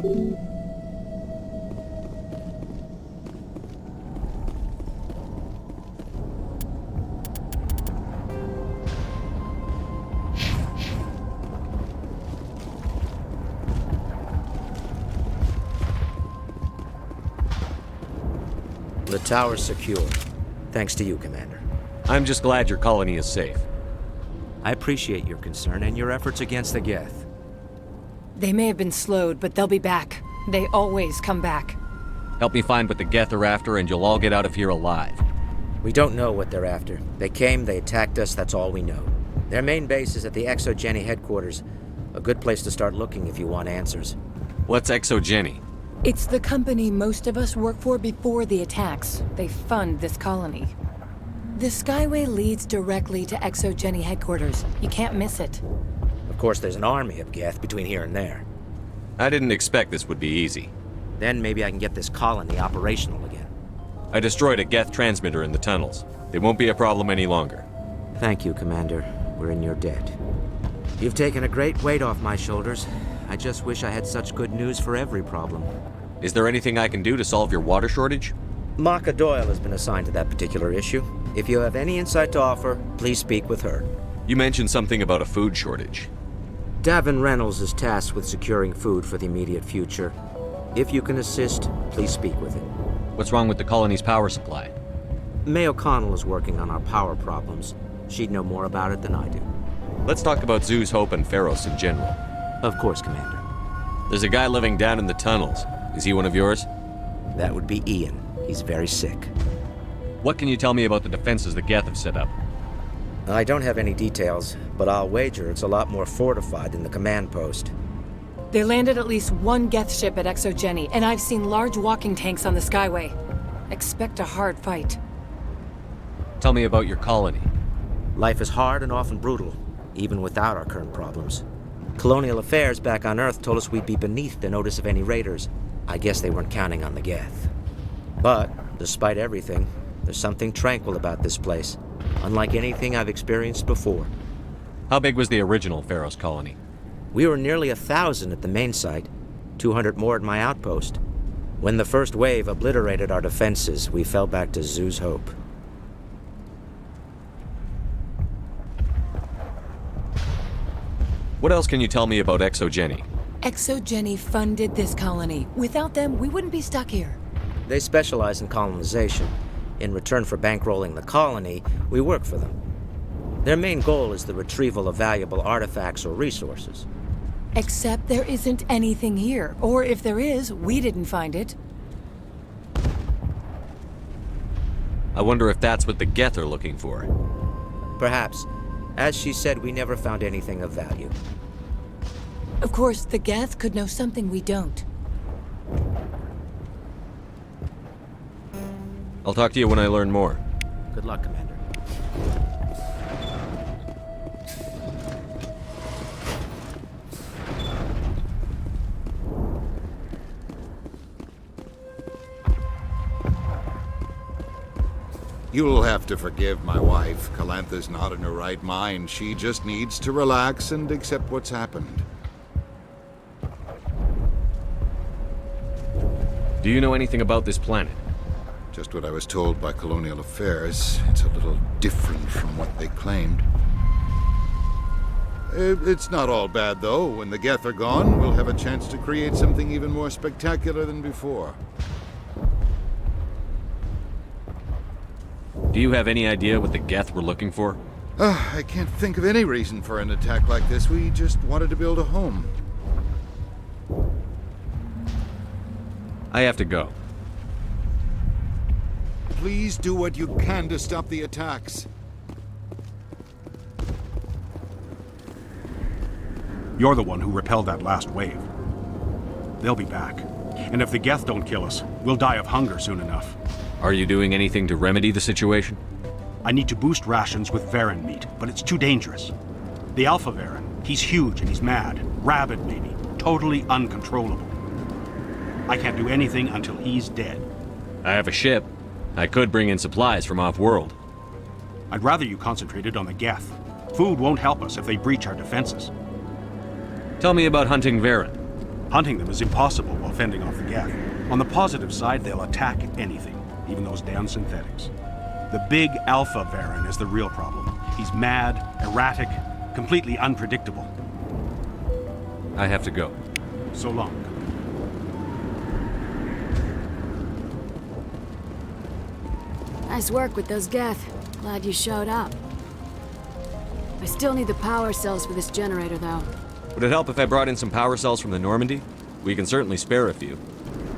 The tower's secure. Thanks to you, Commander. I'm just glad your colony is safe. I appreciate your concern and your efforts against the Geth. They may have been slowed, but they'll be back. They always come back. Help me find what the Geth are after, and you'll all get out of here alive. We don't know what they're after. They came, they attacked us, that's all we know. Their main base is at the ExoGeni headquarters. A good place to start looking if you want answers. What's ExoGeni? It's the company most of us work for before the attacks. They fund this colony. The Skyway leads directly to ExoGeni headquarters. You can't miss it. Of course, there's an army of Geth between here and there. I didn't expect this would be easy. Then maybe I can get this colony operational again. I destroyed a Geth transmitter in the tunnels. They won't be a problem any longer. Thank you, Commander. We're in your debt. You've taken a great weight off my shoulders. I just wish I had such good news for every problem. Is there anything I can do to solve your water shortage? Maka Doyle has been assigned to that particular issue. If you have any insight to offer, please speak with her. You mentioned something about a food shortage. Davin Reynolds is tasked with securing food for the immediate future. If you can assist, please speak with him. What's wrong with the colony's power supply? May O'Connell is working on our power problems. She'd know more about it than I do. Let's talk about Zeus, Hope, and Feros in general. Of course, Commander. There's a guy living down in the tunnels. Is he one of yours? That would be Ian. He's very sick. What can you tell me about the defenses the Geth have set up? I don't have any details, but I'll wager it's a lot more fortified than the command post. They landed at least one Geth ship at ExoGeni, and I've seen large walking tanks on the Skyway. Expect a hard fight. Tell me about your colony. Life is hard and often brutal, even without our current problems. Colonial affairs back on Earth told us we'd be beneath the notice of any raiders. I guess they weren't counting on the Geth. But, despite everything, there's something tranquil about this place, unlike anything I've experienced before. How big was the original Feros colony? We were nearly 1,000 at the main site, 200 more at my outpost. When the first wave obliterated our defenses, we fell back to Zeus Hope. What else can you tell me about ExoGeni? ExoGeni funded this colony. Without them, we wouldn't be stuck here. They specialize in colonization. In return for bankrolling the colony, we work for them. Their main goal is the retrieval of valuable artifacts or resources. Except there isn't anything here. Or if there is, we didn't find it. I wonder if that's what the Geth are looking for. Perhaps. As she said, we never found anything of value. Of course, the Geth could know something we don't. I'll talk to you when I learn more. Good luck, Commander. You'll have to forgive my wife. Calantha's not in her right mind. She just needs to relax and accept what's happened. Do you know anything about this planet? Just what I was told by Colonial Affairs. It's a little different from what they claimed. It's not all bad, though. When the Geth are gone, we'll have a chance to create something even more spectacular than before. Do you have any idea what the Geth were looking for? I can't think of any reason for an attack like this. We just wanted to build a home. I have to go. Please do what you can to stop the attacks. You're the one who repelled that last wave. They'll be back. And if the Geth don't kill us, we'll die of hunger soon enough. Are you doing anything to remedy the situation? I need to boost rations with Varen meat, but it's too dangerous. The Alpha Varen, he's huge and he's mad. Rabid, maybe. Totally uncontrollable. I can't do anything until he's dead. I have a ship. I could bring in supplies from off-world. I'd rather you concentrated on the Geth. Food won't help us if they breach our defenses. Tell me about hunting Varen. Hunting them is impossible while fending off the Geth. On the positive side, they'll attack anything, even those damn synthetics. The big Alpha Baron is the real problem. He's mad, erratic, completely unpredictable. I have to go. So long. Nice work with those Geth. Glad you showed up. I still need the power cells for this generator, though. Would it help if I brought in some power cells from the Normandy? We can certainly spare a few.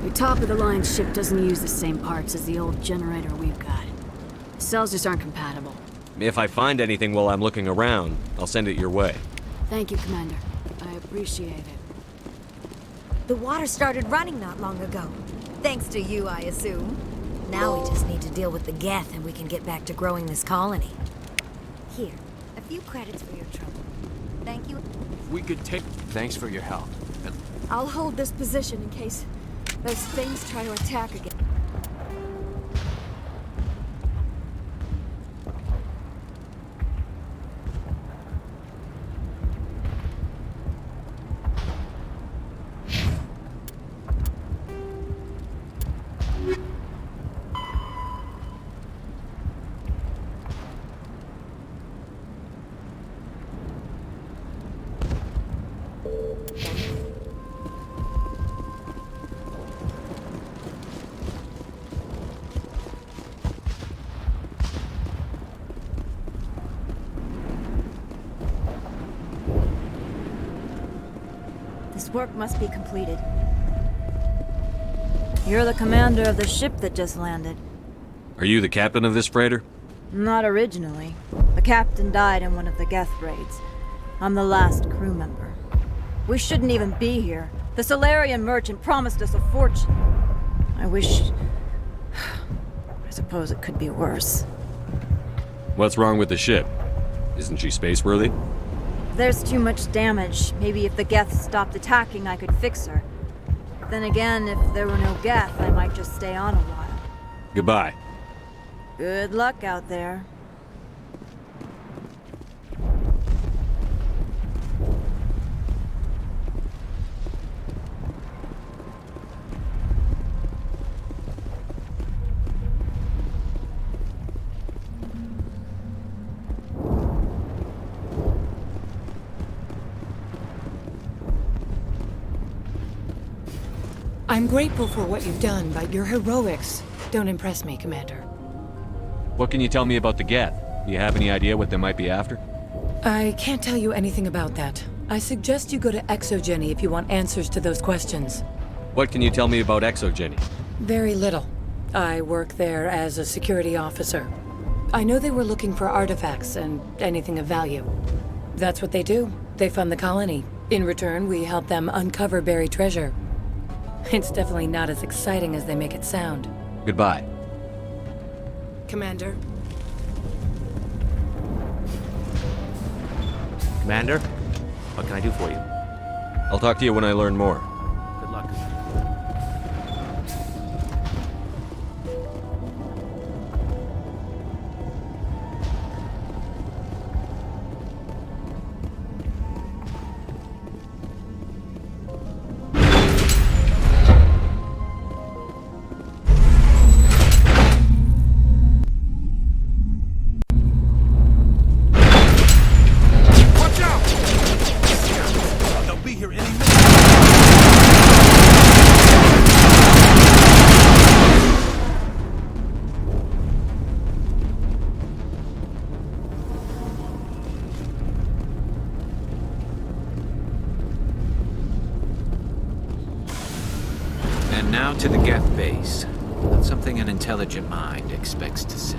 Your top-of-the-line ship doesn't use the same parts as the old generator we've got. The cells just aren't compatible. If I find anything while I'm looking around, I'll send it your way. Thank you, Commander. I appreciate it. The water started running not long ago. Thanks to you, I assume. Now we just need to deal with the Geth and we can get back to growing this colony. Here, a few credits for your trouble. Thank you. We could take... Thanks for your help. I'll hold this position in case those things try to attack again. This work must be completed. You're the commander of the ship that just landed. Are you the captain of this freighter? Not originally. The captain died in one of the Geth raids. I'm the last crew member. We shouldn't even be here. The Solarian merchant promised us a fortune. I wish... I suppose it could be worse. What's wrong with the ship? Isn't she space-worthy? There's too much damage. Maybe if the Geth stopped attacking, I could fix her. Then again, if there were no Geth, I might just stay on a while. Goodbye. Good luck out there. I'm grateful for what you've done, but your heroics don't impress me, Commander. What can you tell me about the Geth? Do you have any idea what they might be after? I can't tell you anything about that. I suggest you go to Exogeny if you want answers to those questions. What can you tell me about Exogeny? Very little. I work there as a security officer. I know they were looking for artifacts and anything of value. That's what they do. They fund the colony. In return, we help them uncover buried treasure. It's definitely not as exciting as they make it sound. Goodbye. Commander? Commander, what can I do for you? I'll talk to you when I learn more. Good luck. And now to the Geth base. That's something an intelligent mind expects to say.